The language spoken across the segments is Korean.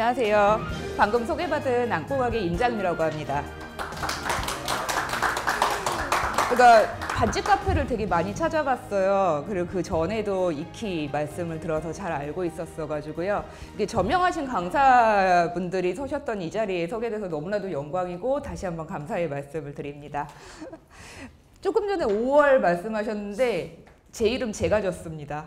안녕하세요. 방금 소개받은 안고가게 임장미라고 합니다. 그러니까 반지 카페를 되게 많이 찾아봤어요. 그리고 그 전에도 익히 말씀을 들어서 잘 알고 있었어가지고요. 이게 저명하신 강사분들이 서셨던 이 자리에 서게 돼서 너무나도 영광이고 다시 한번 감사의 말씀을 드립니다. 조금 전에 5월 말씀하셨는데 제 이름 제가 졌습니다.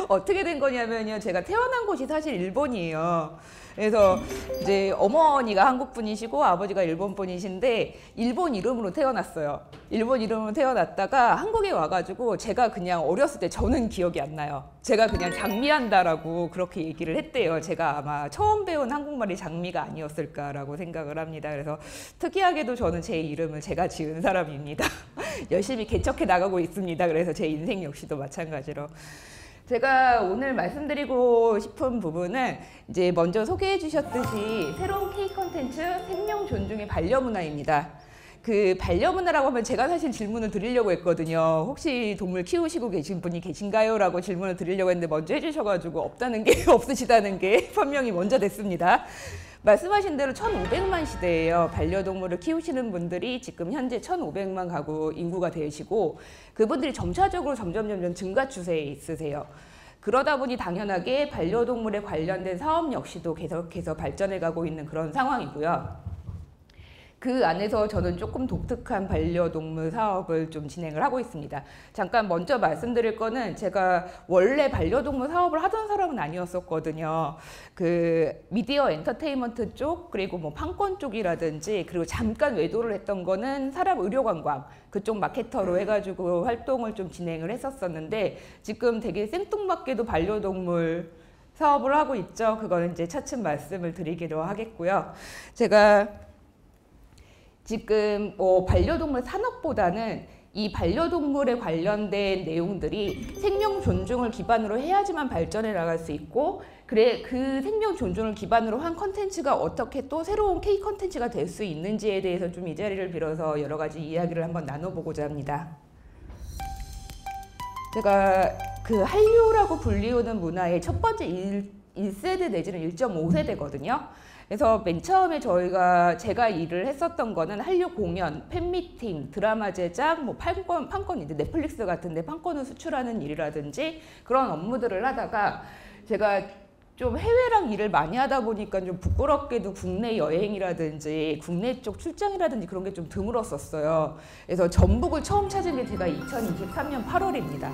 어떻게 된 거냐면요. 제가 태어난 곳이 사실 일본이에요. 그래서 이제 어머니가 한국 분이시고 아버지가 일본 분이신데 일본 이름으로 태어났어요. 일본 이름으로 태어났다가 한국에 와가지고 제가 그냥 어렸을 때 저는 기억이 안 나요. 제가 그냥 장미한다라고 그렇게 얘기를 했대요. 제가 아마 처음 배운 한국말이 장미가 아니었을까라고 생각을 합니다. 그래서 특이하게도 저는 제 이름을 제가 지은 사람입니다. 열심히 개척해 나가고 있습니다. 그래서 제 인생 역시도 마찬가지로. 제가 오늘 말씀드리고 싶은 부분은 이제 먼저 소개해 주셨듯이 새로운 K 콘텐츠 생명 존중의 반려문화입니다. 그 반려문화라고 하면 제가 사실 질문을 드리려고 했거든요. 혹시 동물 키우시고 계신 분이 계신가요? 라고 질문을 드리려고 했는데 먼저 해주셔가지고 없다는 게 없으시다는 게 판명이 먼저 됐습니다. 말씀하신 대로 1500만 시대예요. 반려동물을 키우시는 분들이 지금 현재 1500만 가구 인구가 되시고 그분들이 점차적으로 점점 증가 추세에 있으세요. 그러다 보니 당연하게 반려동물에 관련된 사업 역시도 계속해서 발전해 가고 있는 그런 상황이고요. 그 안에서 저는 조금 독특한 반려동물 사업을 좀 진행을 하고 있습니다. 잠깐 먼저 말씀드릴 거는 제가 원래 반려동물 사업을 하던 사람은 아니었었거든요. 그 미디어 엔터테인먼트 쪽 그리고 뭐 판권 쪽이라든지 그리고 잠깐 외도를 했던 거는 산업의료관광 그쪽 마케터로 해가지고 활동을 좀 진행을 했었었는데 지금 되게 생뚱맞게도 반려동물 사업을 하고 있죠. 그거는 이제 차츰 말씀을 드리기로 하겠고요. 제가 지금 반려동물 산업보다는 이 반려동물에 관련된 내용들이 생명 존중을 기반으로 해야지만 발전해 나갈 수 있고 그래 그 생명 존중을 기반으로 한 컨텐츠가 어떻게 또 새로운 K 컨텐츠가 될 수 있는지에 대해서 좀 이 자리를 빌어서 여러 가지 이야기를 한번 나눠보고자 합니다. 제가 그 한류라고 불리우는 문화의 첫 번째 1세대 내지는 1.5세대거든요. 그래서 맨 처음에 제가 일을 했었던 거는 한류 공연, 팬미팅, 드라마 제작, 뭐 판권인데 넷플릭스 같은데 판권을 수출하는 일이라든지 그런 업무들을 하다가 제가 좀 해외랑 일을 많이 하다 보니까 좀 부끄럽게도 국내 여행이라든지 국내 쪽 출장이라든지 그런 게 좀 드물었었어요. 그래서 전북을 처음 찾은 게 제가 2023년 8월입니다.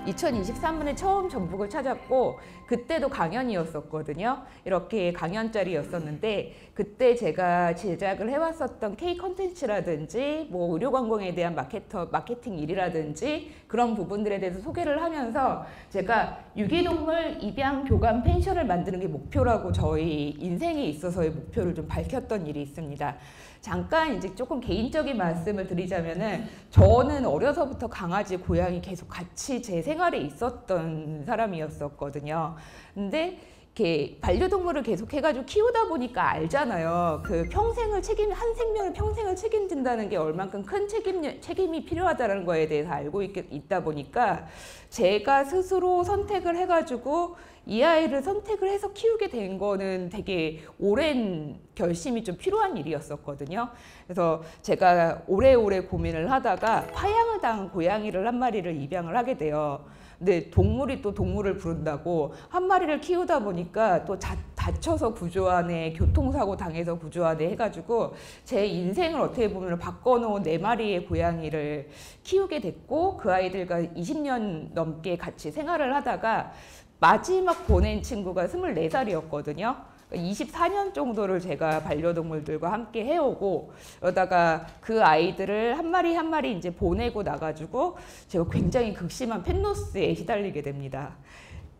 2023년에 처음 전북을 찾았고 그때도 강연이었었거든요. 이렇게 강연짜리였었는데 그때 제가 제작을 해왔었던 K 컨텐츠라든지 뭐 의료관광에 대한 마케팅 일이라든지 그런 부분들에 대해서 소개를 하면서 제가 유기동물 입양 교감 펜션을 만드는 게 목표라고 저희 인생에 있어서의 목표를 좀 밝혔던 일이 있습니다. 잠깐 이제 조금 개인적인 말씀을 드리자면은 저는 어려서부터 강아지, 고양이 계속 같이 제 생활에 있었던 사람이었었거든요. 근데 이렇게 반려동물을 계속 해가지고 키우다 보니까 알잖아요. 그 한 생명을 평생을 책임진다는 게 얼만큼 큰 책임이 필요하다는 거에 대해서 알고 있다 보니까 제가 스스로 선택을 해가지고 이 아이를 선택을 해서 키우게 된 거는 되게 오랜 결심이 좀 필요한 일이었었거든요. 그래서 제가 오래오래 고민을 하다가 파양을 당한 고양이를 한 마리를 입양을 하게 돼요. 근데 동물이 또 동물을 부른다고 한 마리를 키우다 보니까 또 다쳐서 구조하네, 교통사고 당해서 구조하네 해가지고 제 인생을 어떻게 보면 바꿔놓은 4마리의 고양이를 키우게 됐고 그 아이들과 20년 넘게 같이 생활을 하다가 마지막 보낸 친구가 24살이었거든요. 24년 정도를 제가 반려동물들과 함께 해오고 그러다가 그 아이들을 한 마리 한 마리 이제 보내고 나가지고 제가 굉장히 극심한 펫로스에 시달리게 됩니다.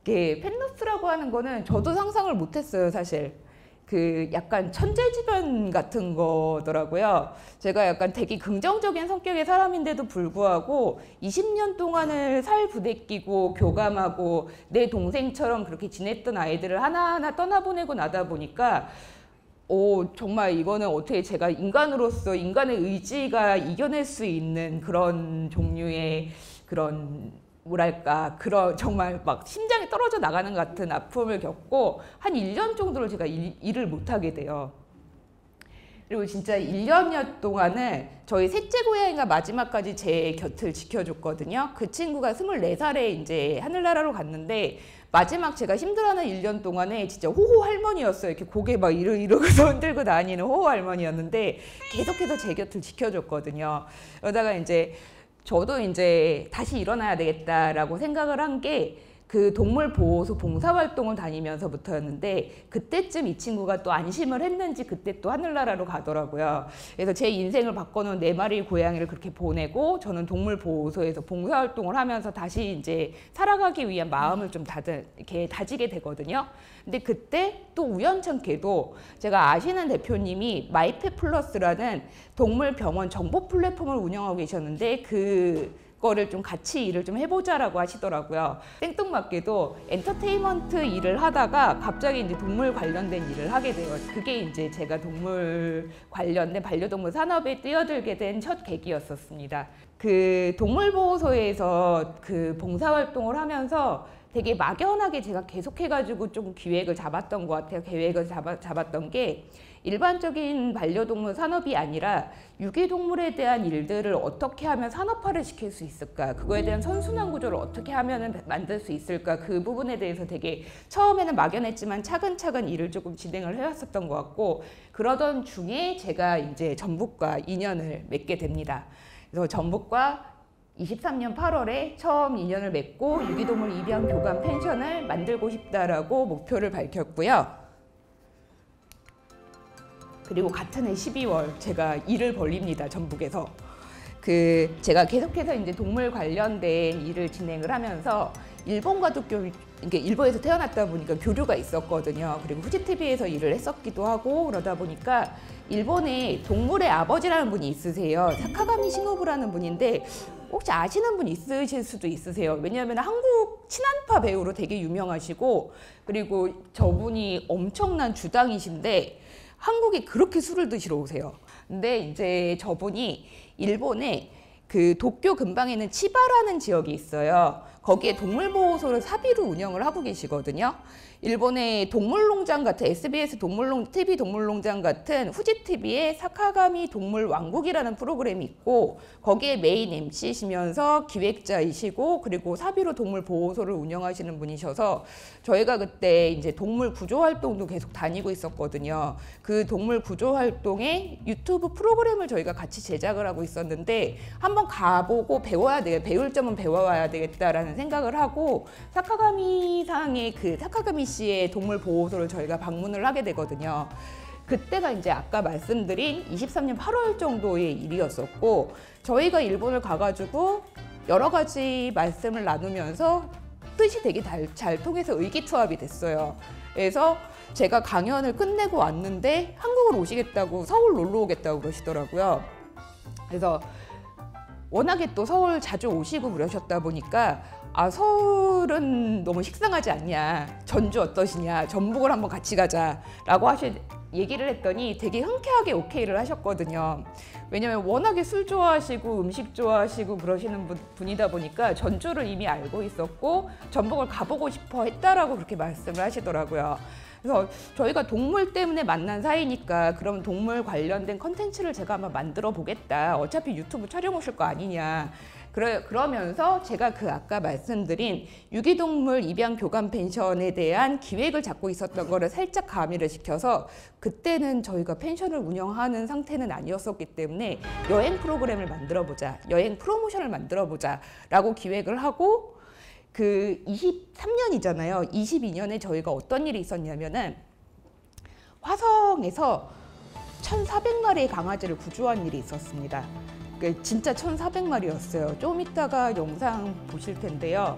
이게 펫로스라고 하는 거는 저도 상상을 못했어요, 사실. 그 약간 천재지변 같은 거더라고요. 제가 약간 되게 긍정적인 성격의 사람인데도 불구하고 20년 동안을 살 부대끼고 교감하고 내 동생처럼 그렇게 지냈던 아이들을 하나하나 떠나보내고 나다 보니까 정말 이거는 어떻게 제가 인간으로서 인간의 의지가 이겨낼 수 있는 그런 종류의 그런 뭐랄까 그런 정말 막 심장이 떨어져 나가는 것 같은 아픔을 겪고 한 1년 정도를 제가 일을 못하게 돼요. 그리고 진짜 1년여 동안을 저희 셋째 고양이가 마지막까지 제 곁을 지켜줬거든요. 그 친구가 24살에 이제 하늘나라로 갔는데 마지막 제가 힘들어하는 1년 동안에 진짜 호호 할머니였어요. 이렇게 고개 막 이러고서 흔들고 다니는 호호 할머니였는데 계속해서 제 곁을 지켜줬거든요. 그러다가 이제 저도 이제 다시 일어나야 되겠다라고 생각을 한 게 그 동물보호소 봉사활동을 다니면서부터였는데 그때쯤 이 친구가 또 안심을 했는지 그때 또 하늘나라로 가더라고요. 그래서 제 인생을 바꿔놓은 4마리 고양이를 그렇게 보내고 저는 동물보호소에서 봉사활동을 하면서 다시 이제 살아가기 위한 마음을 좀 이렇게 다지게 되거든요. 근데 그때 또 우연찮게도 제가 아시는 대표님이 마이펫 플러스라는 동물병원 정보 플랫폼을 운영하고 계셨는데 거를 좀 같이 일을 좀 해보자라고 하시더라고요. 생뚱맞게도 엔터테인먼트 일을 하다가 갑자기 이제 동물 관련된 일을 하게 돼요. 그게 이제 제가 동물 관련된 반려동물 산업에 뛰어들게 된 첫 계기였었습니다. 그 동물보호소에서 그 봉사활동을 하면서 되게 막연하게 제가 계속해가지고 좀 기획을 잡았던 것 같아요. 계획을 잡았던 게 일반적인 반려동물 산업이 아니라 유기동물에 대한 일들을 어떻게 하면 산업화를 시킬 수 있을까, 그거에 대한 선순환 구조를 어떻게 하면 만들 수 있을까, 그 부분에 대해서 되게 처음에는 막연했지만 차근차근 일을 조금 진행을 해왔었던 것 같고, 그러던 중에 제가 이제 전북과 인연을 맺게 됩니다. 그래서 전북과 23년 8월에 처음 인연을 맺고 유기동물 입양 교감 펜션을 만들고 싶다라고 목표를 밝혔고요. 그리고 같은 해 12월 제가 일을 벌립니다. 전북에서. 제가 계속해서 이제 동물 관련된 일을 진행을 하면서 일본과도 일본에서 태어났다 보니까 교류가 있었거든요. 그리고 후지TV에서 일을 했었기도 하고 그러다 보니까 일본에 동물의 아버지라는 분이 있으세요. 사카가미 시노부라는 분인데 혹시 아시는 분 있으실 수도 있으세요. 왜냐하면 한국 친한파 배우로 되게 유명하시고 그리고 저분이 엄청난 주당이신데 한국에 그렇게 술을 드시러 오세요. 근데 이제 저분이 일본에 그 도쿄 근방에 있는 치바라는 지역이 있어요. 거기에 동물보호소를 사비로 운영을 하고 계시거든요. 일본의 동물농장 같은 SBS TV 동물농장 같은 후지TV의 사카가미 동물왕국이라는 프로그램이 있고 거기에 메인 MC시면서 기획자이시고 그리고 사비로 동물보호소를 운영하시는 분이셔서 저희가 그때 이제 동물 구조 활동도 계속 다니고 있었거든요. 그 동물 구조 활동에 유튜브 프로그램을 저희가 같이 제작을 하고 있었는데 한번 가보고 배울 점은 배워와야 되겠다라는 생각을 하고 사카가미 씨의 동물 보호소를 저희가 방문을 하게 되거든요. 그때가 이제 아까 말씀드린 23년 8월 정도의 일이었었고 저희가 일본을 가가지고 여러 가지 말씀을 나누면서 뜻이 되게 잘 통해서 의기투합이 됐어요. 그래서 제가 강연을 끝내고 왔는데 한국을 오시겠다고 서울 놀러 오겠다고 그러시더라고요. 그래서 워낙에 또 서울 자주 오시고 그러셨다 보니까 서울은 너무 식상하지 않냐, 전주 어떠시냐, 전북을 한번 같이 가자라고 얘기를 했더니 되게 흔쾌하게 오케이를 하셨거든요. 왜냐면 워낙에 술 좋아하시고 음식 좋아하시고 그러시는 분이다 보니까 전주를 이미 알고 있었고 전북을 가보고 싶어 했다라고 그렇게 말씀을 하시더라고요. 그래서 저희가 동물 때문에 만난 사이니까 그럼 동물 관련된 컨텐츠를 제가 한번 만들어 보겠다. 어차피 유튜브 촬영 오실 거 아니냐. 그러면서 제가 아까 말씀드린 유기동물 입양 교감 펜션에 대한 기획을 잡고 있었던 거를 살짝 가미를 시켜서 그때는 저희가 펜션을 운영하는 상태는 아니었었기 때문에 여행 프로그램을 만들어보자, 여행 프로모션을 만들어보자 라고 기획을 하고 23년이잖아요. 22년에 저희가 어떤 일이 있었냐면은 화성에서 1,400마리의 강아지를 구조한 일이 있었습니다. 진짜 1,400마리였어요. 좀 이따가 영상 보실 텐데요.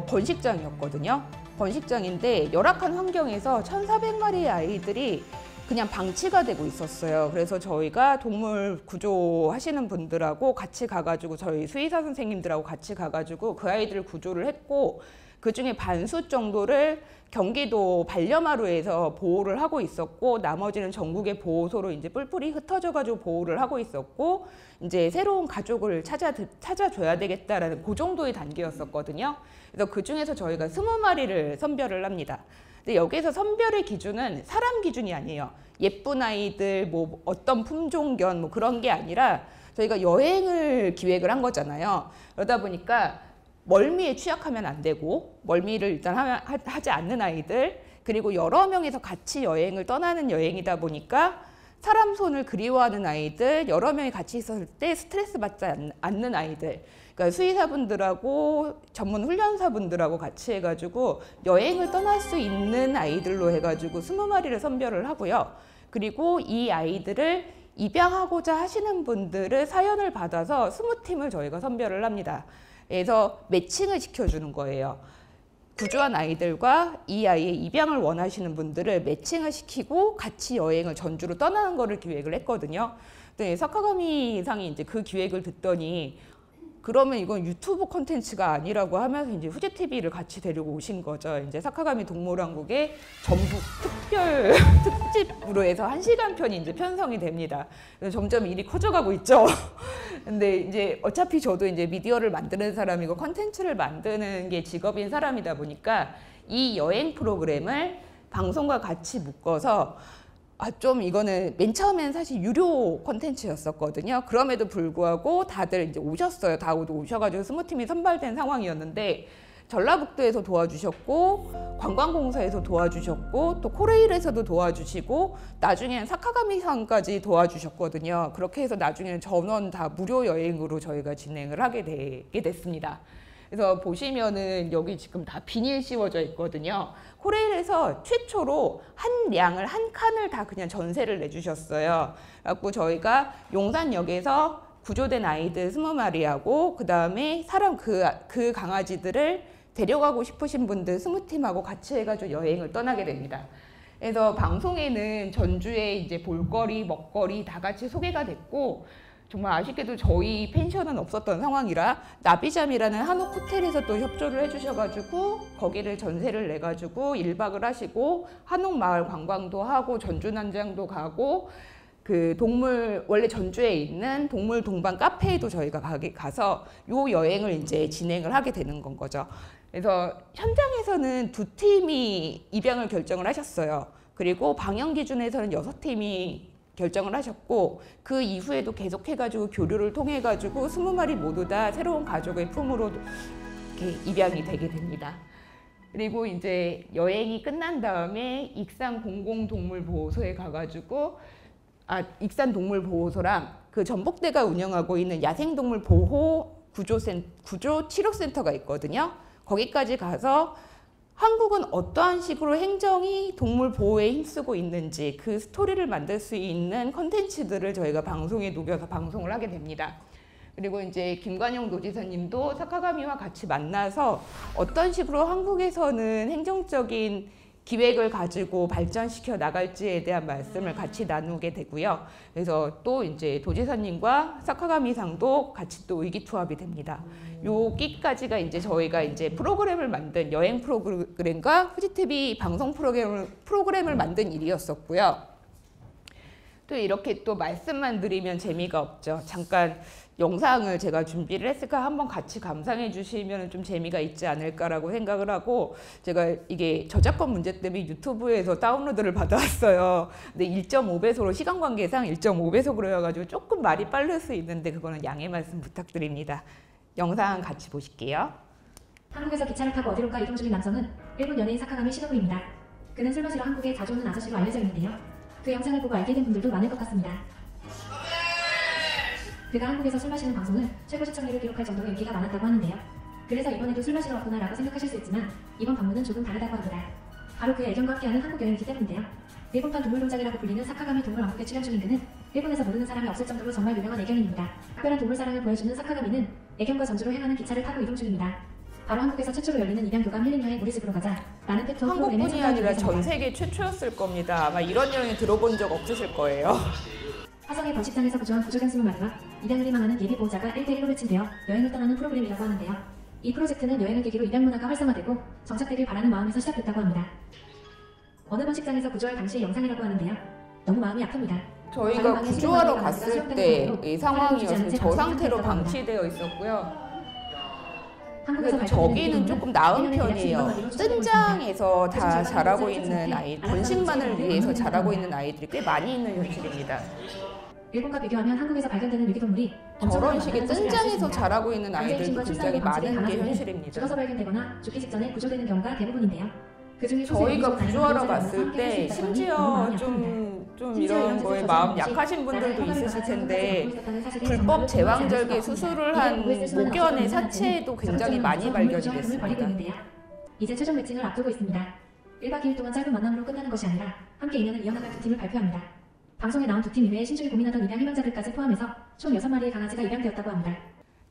번식장이었거든요. 번식장인데 열악한 환경에서 1,400마리의 아이들이 그냥 방치가 되고 있었어요. 그래서 저희가 동물 구조하시는 분들하고 같이 가가지고 저희 수의사 선생님들하고 같이 가가지고 그 아이들을 구조를 했고 그중에 반수 정도를 경기도 반려마루에서 보호를 하고 있었고 나머지는 전국의 보호소로 이제 뿔뿔이 흩어져 가지고 보호를 하고 있었고 이제 새로운 가족을 찾아줘야 되겠다라는 그 정도의 단계였었거든요. 그래서 그 중에서 저희가 20마리를 선별을 합니다. 근데 여기서 선별의 기준은 사람 기준이 아니에요. 예쁜 아이들, 뭐 어떤 품종견 뭐 그런 게 아니라 저희가 여행을 기획을 한 거잖아요. 그러다 보니까 멀미에 취약하면 안 되고 멀미를 일단 하지 않는 아이들, 그리고 여러 명이서 같이 여행을 떠나는 여행이다 보니까 사람 손을 그리워하는 아이들, 여러 명이 같이 있었을 때 스트레스 받지 않는 아이들, 그러니까 수의사분들하고 전문 훈련사분들하고 같이 해가지고 여행을 떠날 수 있는 아이들로 해가지고 20마리를 선별을 하고요. 그리고 이 아이들을 입양하고자 하시는 분들을 사연을 받아서 20팀을 저희가 선별을 합니다. 그래서 매칭을 시켜주는 거예요. 구조한 아이들과 이 아이의 입양을 원하시는 분들을 매칭을 시키고 같이 여행을 전주로 떠나는 거를 기획을 했거든요. 근데 사카가미 상이 이제 그 기획을 듣더니 그러면 이건 유튜브 콘텐츠가 아니라고 하면서 이제 후지TV를 같이 데리고 오신 거죠. 이제 사카가미 동물왕국의 전북 특별 특집으로 해서 1시간 편이 이제 편성이 됩니다. 그래서 점점 일이 커져가고 있죠. 근데 이제 어차피 저도 이제 미디어를 만드는 사람이고 콘텐츠를 만드는 게 직업인 사람이다 보니까 이 여행 프로그램을 방송과 같이 묶어서 좀 이거는 맨 처음엔 사실 유료 콘텐츠였었거든요. 그럼에도 불구하고 다들 이제 오셨어요. 다 오셔가지고 20팀이 선발된 상황이었는데 전라북도에서 도와주셨고 관광공사에서 도와주셨고 또 코레일에서도 도와주시고 나중엔 사카가미상까지 도와주셨거든요. 그렇게 해서 나중에는 전원 다 무료 여행으로 저희가 진행을 하게 되게 됐습니다. 그래서 보시면은 여기 지금 다 비닐 씌워져 있거든요. 코레일에서 최초로 한 량을 한 칸을 다 그냥 전세를 내주셨어요. 그래갖고 저희가 용산역에서 구조된 아이들 20마리하고 그 다음에 사람 그 강아지들을 데려가고 싶으신 분들 20팀하고 같이 해가지고 여행을 떠나게 됩니다. 그래서 방송에는 전주의 이제 볼거리, 먹거리 다 같이 소개가 됐고 정말 아쉽게도 저희 펜션은 없었던 상황이라 나비잠이라는 한옥 호텔에서 또 협조를 해주셔가지고 거기를 전세를 내가지고 1박을 하시고 한옥 마을 관광도 하고 전주 난장도 가고 그 동물 원래 전주에 있는 동물 동반 카페에도 저희가 가서 요 여행을 이제 진행을 하게 되는 건 거죠. 그래서 현장에서는 2팀이 입양을 결정을 하셨어요. 그리고 방영 기준에서는 6팀이 결정을 하셨고 그 이후에도 계속해가지고 교류를 통해가지고 20마리 모두 다 새로운 가족의 품으로 이렇게 입양이 되게 됩니다. 그리고 이제 여행이 끝난 다음에 익산 공공동물보호소에 가가지고 익산 동물보호소랑 그 전북대가 운영하고 있는 야생동물 보호 구조 치료센터가 있거든요. 거기까지 가서 한국은 어떠한 식으로 행정이 동물 보호에 힘쓰고 있는지 그 스토리를 만들 수 있는 콘텐츠들을 저희가 방송에 녹여서 방송을 하게 됩니다. 그리고 이제 김관영 도지사님도 사카가미와 같이 만나서 어떤 식으로 한국에서는 행정적인 기획을 가지고 발전시켜 나갈지에 대한 말씀을 같이 나누게 되고요. 그래서 또 이제 도지사님과 사카가미상도 같이 또 의기투합이 됩니다. 여기까지가 이제 저희가 이제 프로그램을 만든 여행 프로그램과 후지TV 방송 프로그램을 만든 일이었었고요. 또 이렇게 또 말씀만 드리면 재미가 없죠. 잠깐 영상을 제가 준비를 했을까 한번 같이 감상해 주시면 좀 재미가 있지 않을까라고 생각을 하고 제가 이게 저작권 문제 때문에 유튜브에서 다운로드를 받아왔어요. 근데 1.5배속으로 시간 관계상 1.5배속으로 해가지고 조금 말이 빠를 수 있는데 그거는 양해 말씀 부탁드립니다. 영상 같이 보실게요. 한국에서 기차를 타고 어디론가 이동 중인 남성은 일본 연예인 사카가미 시노부입니다. 그는 술 마시러 한국에 자주 오는 아저씨로 알려져 있는데요. 그 영상을 보고 알게 된 분들도 많을 것 같습니다. 그가 한국에서 술 마시는 방송은 최고 시청률을 기록할 정도로 인기가 많았다고 하는데요. 그래서 이번에도 술 마시러 왔구나 라고 생각하실 수 있지만 이번 방문은 조금 다르다고 합니다. 바로 그의 애견과 함께하는 한국 여행이기 때문인데요. 일본판 동물농장이라고 불리는 사카가미 동물왕국에 출연 중인 그는 일본에서 모르는 사람이 없을 정도로 정말 유명한 애견인입니다. 특별한 동물사랑을 보여주는 사카가미는 애견과 전주로 향하는 기차를 타고 이동 중입니다. 바로 한국에서 최초로 열리는 입양교감 힐링 여행 우리 집으로 가자 라는 페토 프로그램에 한국뿐이 아니라 전 세계 최초였을 겁니다. 아마 이런 여행을 들어본 적 없으실 거예요. 화성의 번식장에서 구조한 구조견 20마리와 입양을 희망하는 예비 보호자가 1대1로 매칭되어 여행을 떠나는 프로그램이라고 하는데요. 이 프로젝트는 여행을 계기로 입양 문화가 활성화되고 정착되길 바라는 마음에서 시작됐다고 합니다. 어느 번식장에서 구조할 당시의 영상이라고 하는데요. 너무 마음이 아픕니다. 저희가 구조하러 갔을 때 이 상황이어서 저 상태로 방치되어 있었고요. 저기는 조금 나은 편이에요. 뜬장에서 다 자라고 있는 아이, 번식만을 위해서 자라고 있는 아이들이 꽤 많이 있는 현실입니다. 일본과 비교하면 한국에서 발견되는 유기동물이 저런 식의 뜬장에서 자라고 있는 아이들도 굉장히 많은 게 현실입니다. 죽어서 발견되거나 죽기 직전에 구조되는 경우가 대부분인데요. 그중에 저희가 구조하러 갔을 때 심지어 좀 이런 거에 마음 약하신 분들도 있으실 텐데 불법 제왕절개 수술을 한 목견의 사체도 굉장히 많이 발견이 됐습니다. 이제 최종 매칭을 앞두고 있습니다. 1박 2일 동안 짧은 만남으로 끝나는 것이 아니라 함께 인연을 이어나갈 두 팀을 발표합니다. 방송에 나온 두 팀 이외에 신중히 고민하던 입양 희망자들까지 포함해서 총 6마리의 강아지가 입양되었다고 합니다.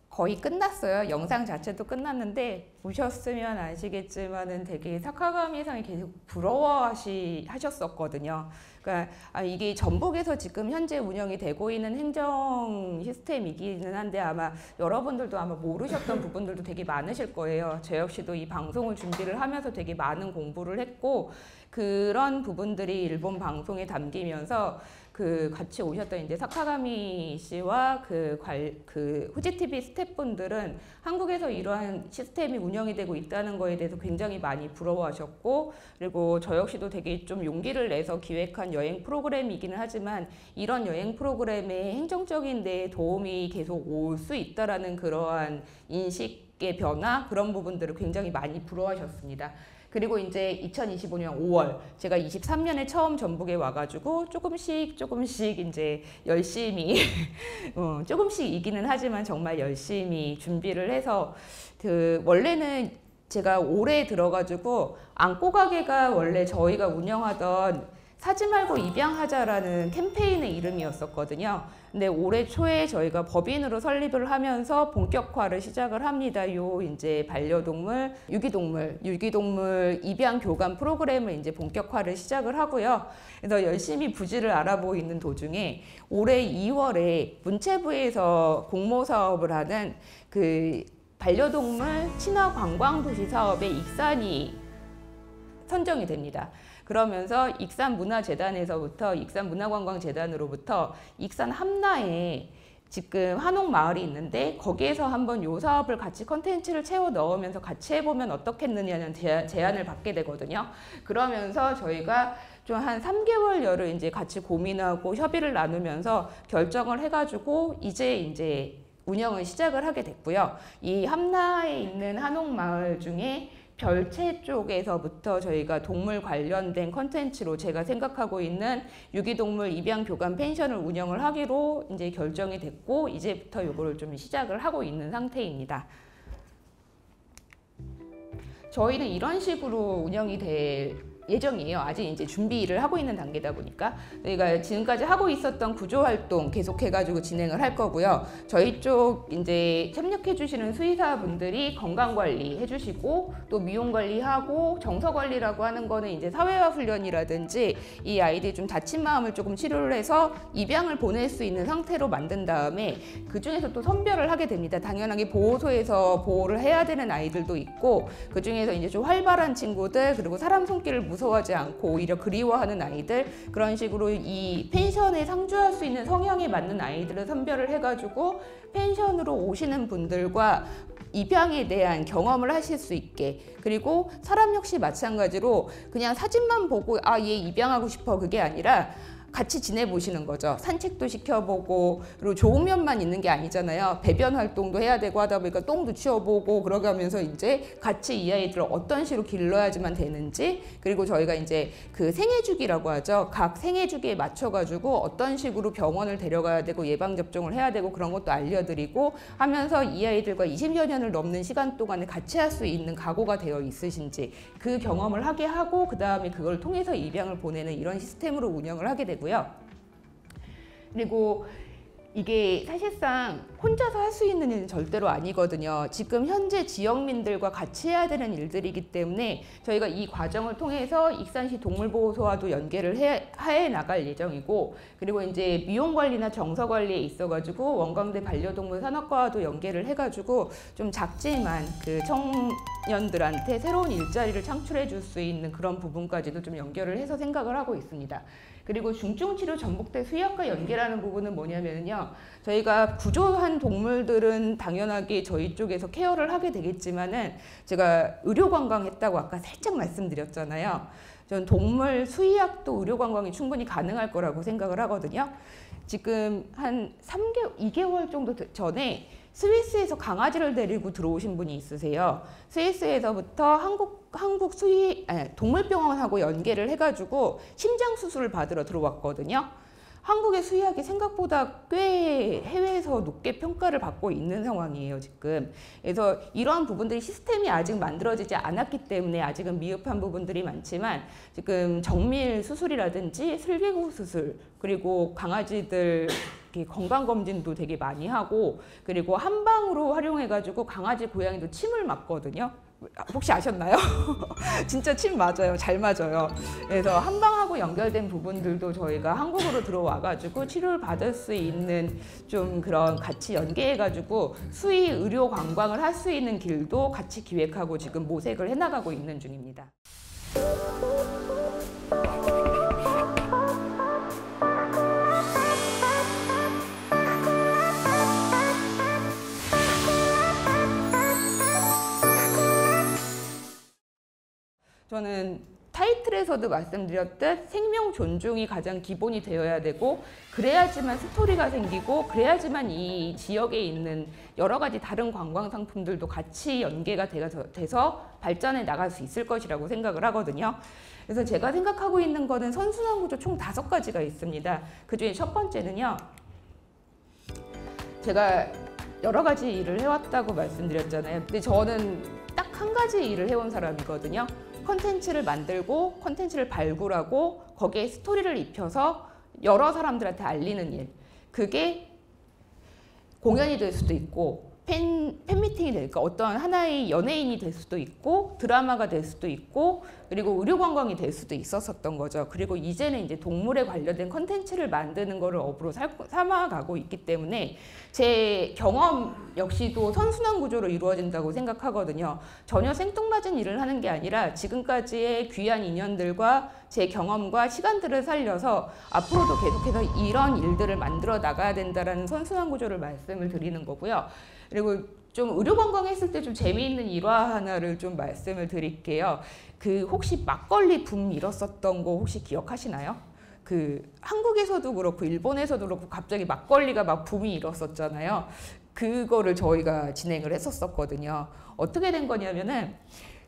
거의 끝났어요. 영상 자체도 끝났는데 보셨으면 아시겠지만은 되게 사카가미상이 계속 부러워하셨었거든요. 그러니까 이게 전북에서 지금 현재 운영이 되고 있는 행정 시스템이기는 한데 아마 여러분들도 아마 모르셨던 부분들도 되게 많으실 거예요. 저 역시도 이 방송을 준비를 하면서 되게 많은 공부를 했고 그런 부분들이 일본 방송에 담기면서 그 같이 오셨던 이제 사카가미 씨와 그 후지 TV 스태프분들은 한국에서 이러한 시스템이 운영이 되고 있다는 거에 대해서 굉장히 많이 부러워하셨고 그리고 저 역시도 되게 좀 용기를 내서 기획한 여행 프로그램이기는 하지만 이런 여행 프로그램의 행정적인 데에 도움이 계속 올 수 있다라는 그러한 인식의 변화 그런 부분들을 굉장히 많이 부러워하셨습니다. 그리고 이제 2025년 5월 제가 23년에 처음 전북에 와가지고 조금씩 이제 열심히 조금씩이기는 하지만 정말 열심히 준비를 해서 그 원래는 제가 올해 들어가지고 안고 가게가 원래 저희가 운영하던 사지 말고 입양하자라는 캠페인의 이름이었었거든요. 근데 올해 초에 저희가 법인으로 설립을 하면서 본격화를 시작을 합니다. 요 이제 반려동물, 유기동물 입양 교감 프로그램을 이제 본격화를 시작을 하고요. 그래서 열심히 부지를 알아보고 있는 도중에 올해 2월에 문체부에서 공모 사업을 하는 그 반려동물 친화 관광도시 사업의 익산이 선정이 됩니다. 그러면서 익산문화재단에서부터 익산문화관광재단으로부터 익산 함라에 지금 한옥마을이 있는데 거기에서 한번 요 사업을 같이 컨텐츠를 채워 넣으면서 같이 해보면 어떻겠느냐는 제안을 받게 되거든요. 그러면서 저희가 좀 한 3개월여를 이제 같이 고민하고 협의를 나누면서 결정을 해가지고 이제 운영을 시작을 하게 됐고요. 이 함라에 있는 한옥마을 중에 별채 쪽에서부터 저희가 동물 관련된 컨텐츠로 제가 생각하고 있는 유기동물 입양 교감 펜션을 운영을 하기로 이제 결정이 됐고 이제부터 이거를 좀 시작을 하고 있는 상태입니다. 저희는 이런 식으로 운영이 될 예정이에요. 아직 이제 준비를 하고 있는 단계다 보니까 저희가 지금까지 하고 있었던 구조 활동 계속해가지고 진행을 할 거고요. 저희 쪽 이제 협력해 주시는 수의사분들이 건강 관리 해주시고 또 미용 관리하고 정서 관리라고 하는 거는 이제 사회화 훈련이라든지 이 아이들이 좀 다친 마음을 조금 치료를 해서 입양을 보낼 수 있는 상태로 만든 다음에 그 중에서 또 선별을 하게 됩니다. 당연하게 보호소에서 보호를 해야 되는 아이들도 있고 그 중에서 이제 좀 활발한 친구들 그리고 사람 손길을 무서워하지 않고 오히려 그리워하는 아이들 그런 식으로 이 펜션에 상주할 수 있는 성향에 맞는 아이들을 선별을 해가지고 펜션으로 오시는 분들과 입양에 대한 경험을 하실 수 있게 그리고 사람 역시 마찬가지로 그냥 사진만 보고 아, 얘 입양하고 싶어 그게 아니라 같이 지내보시는 거죠. 산책도 시켜보고 그리고 좋은 면만 있는 게 아니잖아요. 배변 활동도 해야 되고 하다 보니까 똥도 치워보고 그러가면서 이제 같이 이 아이들을 어떤 식으로 길러야지만 되는지 그리고 저희가 이제 그 생애주기라고 하죠. 각 생애주기에 맞춰가지고 어떤 식으로 병원을 데려가야 되고 예방접종을 해야 되고 그런 것도 알려드리고 하면서 이 아이들과 20여 년을 넘는 시간 동안에 같이 할 수 있는 각오가 되어 있으신지 그 경험을 하게 하고 그 다음에 그걸 통해서 입양을 보내는 이런 시스템으로 운영을 하게 되고 그리고 이게 사실상 혼자서 할 수 있는 일은 절대로 아니거든요. 지금 현재 지역민들과 같이 해야 되는 일들이기 때문에 저희가 이 과정을 통해서 익산시 동물보호소와도 연계를 해 나갈 예정이고, 그리고 이제 미용관리나 정서관리에 있어가지고 원광대 반려동물 산업과도 연계를 해가지고 좀 작지만 그 청년들한테 새로운 일자리를 창출해 줄 수 있는 그런 부분까지도 좀 연결을 해서 생각을 하고 있습니다. 그리고 중증치료 전복대 수의학과 연계라는 부분은 뭐냐면요, 저희가 구조한 동물들은 당연하게 저희 쪽에서 케어를 하게 되겠지만은, 제가 의료관광했다고 아까 살짝 말씀드렸잖아요. 저는 동물 수의학도 의료관광이 충분히 가능할 거라고 생각을 하거든요. 지금 한 2개월 정도 전에 스위스에서 강아지를 데리고 들어오신 분이 있으세요. 스위스에서부터 한국 동물병원하고 연계를 해가지고 심장 수술을 받으러 들어왔거든요. 한국의 수의학이 생각보다 꽤 해외에서 높게 평가를 받고 있는 상황이에요, 지금. 그래서 이러한 부분들이 시스템이 아직 만들어지지 않았기 때문에 아직은 미흡한 부분들이 많지만, 지금 정밀 수술이라든지 슬개구 수술, 그리고 강아지들 건강검진도 되게 많이 하고, 그리고 한방으로 활용해가지고 강아지, 고양이도 침을 맞거든요. 혹시 아셨나요? 진짜 침 맞아요. 잘 맞아요. 그래서 한방하고 연결된 부분들도 저희가 한국으로 들어와가지고 치료를 받을 수 있는 좀 그런 같이 연계해가지고 수의 의료 관광을 할 수 있는 길도 같이 기획하고 지금 모색을 해나가고 있는 중입니다. 저는 타이틀에서도 말씀드렸듯 생명 존중이 가장 기본이 되어야 되고, 그래야지만 스토리가 생기고, 그래야지만 이 지역에 있는 여러 가지 다른 관광 상품들도 같이 연계가 돼서 발전해 나갈 수 있을 것이라고 생각을 하거든요. 그래서 제가 생각하고 있는 거는 선순환 구조 총 5가지가 있습니다. 그중에 첫 번째는요, 제가 여러 가지 일을 해왔다고 말씀드렸잖아요. 근데 저는 딱 한 가지 일을 해온 사람이거든요. 컨텐츠를 만들고 컨텐츠를 발굴하고 거기에 스토리를 입혀서 여러 사람들한테 알리는 일. 그게 공연이 될 수도 있고 팬미팅이 될까, 어떤 하나의 연예인이 될 수도 있고 드라마가 될 수도 있고, 그리고 의료관광이 될 수도 있었던 거죠. 그리고 이제는 이제 동물에 관련된 컨텐츠를 만드는 거를 업으로 삼아가고 있기 때문에 제 경험 역시도 선순환 구조로 이루어진다고 생각하거든요. 전혀 생뚱맞은 일을 하는 게 아니라 지금까지의 귀한 인연들과 제 경험과 시간들을 살려서 앞으로도 계속해서 이런 일들을 만들어 나가야 된다라는 선순환 구조를 말씀을 드리는 거고요. 그리고 좀 의료관광 했을 때 좀 재미있는 일화 하나를 좀 말씀을 드릴게요. 혹시 막걸리 붐 일었었던 거 혹시 기억하시나요? 한국에서도 그렇고 일본에서도 그렇고 갑자기 막걸리가 막 붐이 일었었잖아요. 그거를 저희가 진행을 했었거든요. 어떻게 된 거냐면은,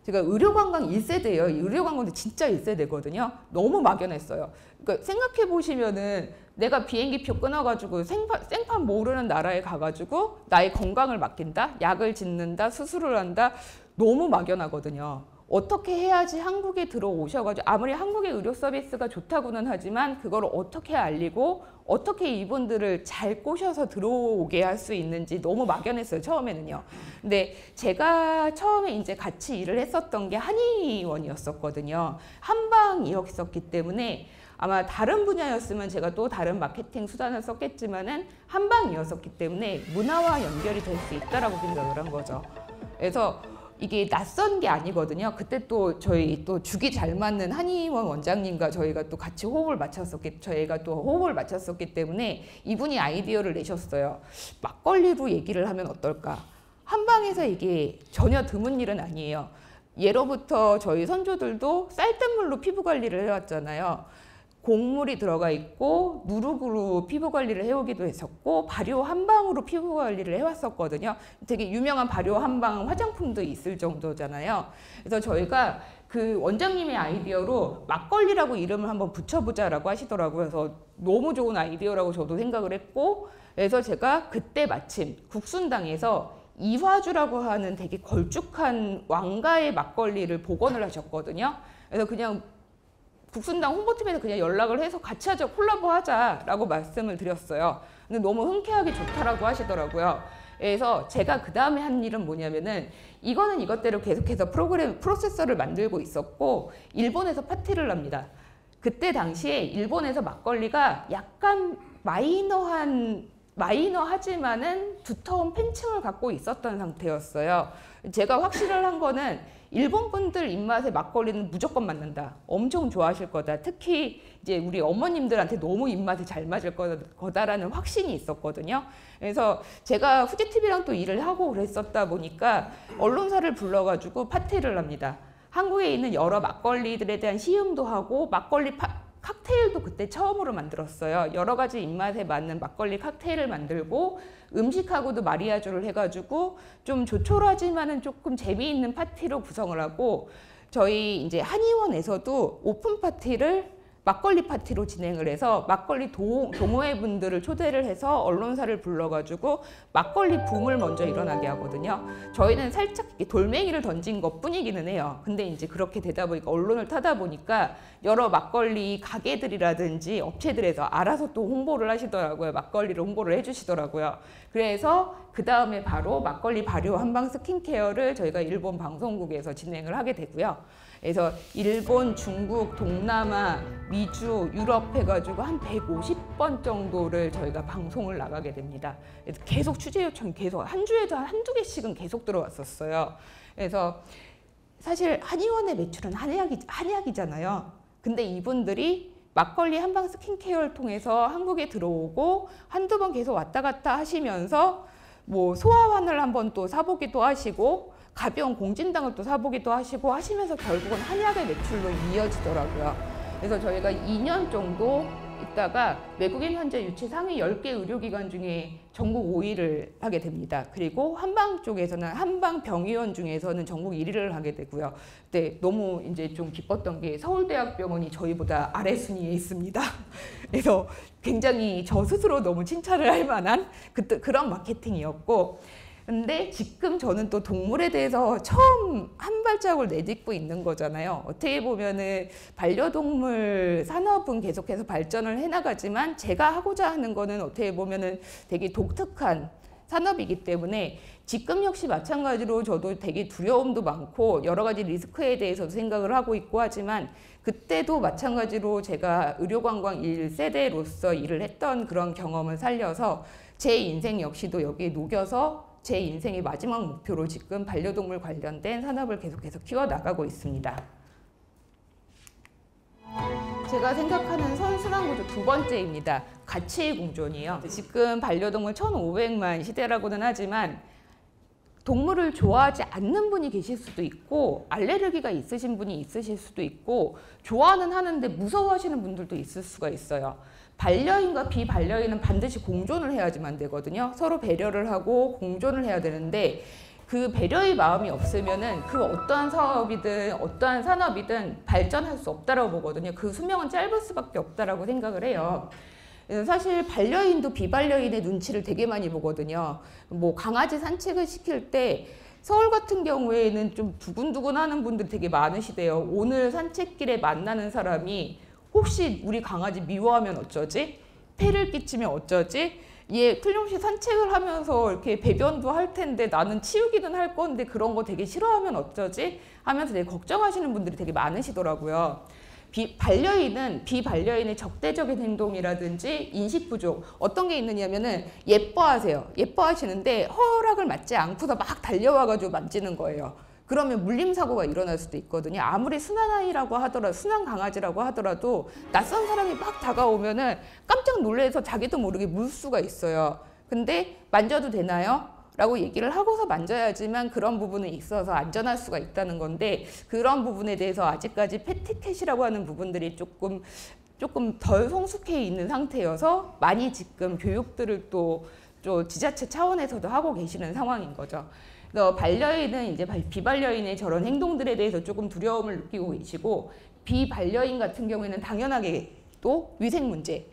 제가 의료관광 1세대예요. 의료관광도 진짜 1세대거든요. 너무 막연했어요. 그러니까 생각해 보시면은 내가 비행기표 끊어가지고 생판 모르는 나라에 가가지고 나의 건강을 맡긴다, 약을 짓는다, 수술을 한다. 너무 막연하거든요. 어떻게 해야지 한국에 들어오셔가지고, 아무리 한국의 의료 서비스가 좋다고는 하지만 그걸 어떻게 알리고 어떻게 이분들을 잘 꼬셔서 들어오게 할 수 있는지 너무 막연했어요, 처음에는요. 근데 제가 처음에 이제 같이 일을 했었던 게 한의원이었었거든요. 한방이었었기 때문에 아마 다른 분야였으면 제가 또 다른 마케팅 수단을 썼겠지만은 한방이었었기 때문에 문화와 연결이 될 수 있다라고 생각을 한 거죠. 그래서 이게 낯선 게 아니거든요. 그때 또 저희 또 죽이 잘 맞는 한의원 원장님과 저희가 또 같이 호흡을 맞췄었기 때문에 이분이 아이디어를 내셨어요. 막걸리로 얘기를 하면 어떨까? 한방에서 이게 전혀 드문 일은 아니에요. 예로부터 저희 선조들도 쌀뜨물로 피부 관리를 해왔잖아요. 곡물이 들어가 있고 누룩으로 피부 관리를 해오기도 했었고, 발효 한방으로 피부 관리를 해왔었거든요. 되게 유명한 발효 한방 화장품도 있을 정도잖아요. 그래서 저희가 그 원장님의 아이디어로 막걸리라고 이름을 한번 붙여보자라고 하시더라고요. 그래서 너무 좋은 아이디어라고 저도 생각을 했고, 그래서 제가 그때 마침 국순당에서 이화주라고 하는 되게 걸쭉한 왕가의 막걸리를 복원을 하셨거든요. 그래서 그냥 국순당 홍보팀에서 그냥 연락을 해서 같이 하자, 콜라보 하자라고 말씀을 드렸어요. 근데 너무 흔쾌하게 좋다라고 하시더라고요. 그래서 제가 그 다음에 한 일은 뭐냐면은 이거는 이것대로 계속해서 프로세서를 만들고 있었고 일본에서 파티를 합니다. 그때 당시에 일본에서 막걸리가 약간 마이너하지만은 두터운 팬층을 갖고 있었던 상태였어요. 제가 확실을 한 거는 일본 분들 입맛에 막걸리는 무조건 맞는다. 엄청 좋아하실 거다. 특히 이제 우리 어머님들한테 너무 입맛에 잘 맞을 거다라는 확신이 있었거든요. 그래서 제가 후지TV랑 또 일을 하고 그랬었다 보니까 언론사를 불러가지고 파티를 합니다. 한국에 있는 여러 막걸리들에 대한 시음도 하고 막걸리 칵테일도 그때 처음으로 만들었어요. 여러 가지 입맛에 맞는 막걸리 칵테일을 만들고 음식하고도 마리아주를 해가지고 좀 조촐하지만은 조금 재미있는 파티로 구성을 하고 저희 이제 한의원에서도 오픈 파티를 막걸리 파티로 진행을 해서 막걸리 동호회 분들을 초대를 해서 언론사를 불러가지고 막걸리 붐을 먼저 일어나게 하거든요. 저희는 살짝 돌멩이를 던진 것 뿐이기는 해요. 근데 이제 그렇게 되다 보니까 언론을 타다 보니까 여러 막걸리 가게들이라든지 업체들에서 알아서 또 홍보를 하시더라고요. 막걸리를 홍보를 해주시더라고요. 그래서 그 다음에 바로 막걸리 발효 한방 스킨케어를 저희가 일본 방송국에서 진행을 하게 되고요. 그래서 일본, 중국, 동남아, 미주, 유럽 해가지고 한 150번 정도를 저희가 방송을 나가게 됩니다. 그래서 계속 취재 요청이 계속 한 주에도 한두 개씩은 계속 들어왔었어요. 그래서 사실 한의원의 매출은 한약이잖아요. 근데 이분들이 막걸리 한방 스킨케어를 통해서 한국에 들어오고 한두 번 계속 왔다 갔다 하시면서 뭐 소화환을 한번 또 사보기도 하시고 가벼운 공진당을 또 사보기도 하시고 하시면서 결국은 한약의 매출로 이어지더라고요. 그래서 저희가 2년 정도 있다가 외국인 환자 유치 상위 10개 의료기관 중에 전국 5위를 하게 됩니다. 그리고 한방 쪽에서는 한방 병의원 중에서는 전국 1위를 하게 되고요. 네, 너무 이제 좀 기뻤던 게 서울대학병원이 저희보다 아래 순위에 있습니다. 그래서 굉장히 저 스스로 너무 칭찬을 할 만한 그런 마케팅이었고 근데 지금 저는 또 동물에 대해서 처음 한 발자국을 내딛고 있는 거잖아요. 어떻게 보면은 반려동물 산업은 계속해서 발전을 해나가지만 제가 하고자 하는 거는 어떻게 보면은 되게 독특한 산업이기 때문에 지금 역시 마찬가지로 저도 되게 두려움도 많고 여러 가지 리스크에 대해서 생각을 하고 있고 하지만 그때도 마찬가지로 제가 의료관광 1세대로서 일을 했던 그런 경험을 살려서 제 인생 역시도 여기에 녹여서 제 인생의 마지막 목표로 지금 반려동물 관련된 산업을 계속해서 키워나가고 있습니다. 제가 생각하는 선순환 구조 두 번째입니다. 가치의 공존이요. 지금 반려동물 1,500만 시대라고는 하지만 동물을 좋아하지 않는 분이 계실 수도 있고 알레르기가 있으신 분이 있으실 수도 있고 좋아는 하는데 무서워하시는 분들도 있을 수가 있어요. 반려인과 비반려인은 반드시 공존을 해야지만 되거든요. 서로 배려를 하고 공존을 해야 되는데 그 배려의 마음이 없으면은 그 어떠한 사업이든 어떠한 산업이든 발전할 수 없다라고 보거든요. 그 수명은 짧을 수밖에 없다라고 생각을 해요. 사실 반려인도 비반려인의 눈치를 되게 많이 보거든요. 뭐 강아지 산책을 시킬 때 서울 같은 경우에는 좀 두근두근 하는 분들이 되게 많으시대요. 오늘 산책길에 만나는 사람이 혹시 우리 강아지 미워하면 어쩌지? 폐를 끼치면 어쩌지? 얘 틀림없이 산책을 하면서 이렇게 배변도 할 텐데 나는 치우기는 할 건데 그런 거 되게 싫어하면 어쩌지? 하면서 되게 걱정하시는 분들이 되게 많으시더라고요. 반려인은 비반려인의 적대적인 행동이라든지 인식 부족 어떤 게 있느냐면은 예뻐하세요. 예뻐하시는데 허락을 받지 않고서 막 달려와가지고 만지는 거예요. 그러면 물림사고가 일어날 수도 있거든요. 아무리 순한 아이라고 하더라도 순한 강아지라고 하더라도 낯선 사람이 막 다가오면은 깜짝 놀라서 자기도 모르게 물 수가 있어요. 근데 만져도 되나요? 라고 얘기를 하고서 만져야지만 그런 부분에 있어서 안전할 수가 있다는 건데 그런 부분에 대해서 아직까지 패티켓이라고 하는 부분들이 조금 덜 성숙해 있는 상태여서 많이 지금 교육들을 또 지자체 차원에서도 하고 계시는 상황인 거죠. 그래서 반려인은 이제 비반려인의 저런 행동들에 대해서 조금 두려움을 느끼고 계시고 비반려인 같은 경우에는 당연하게 또 위생 문제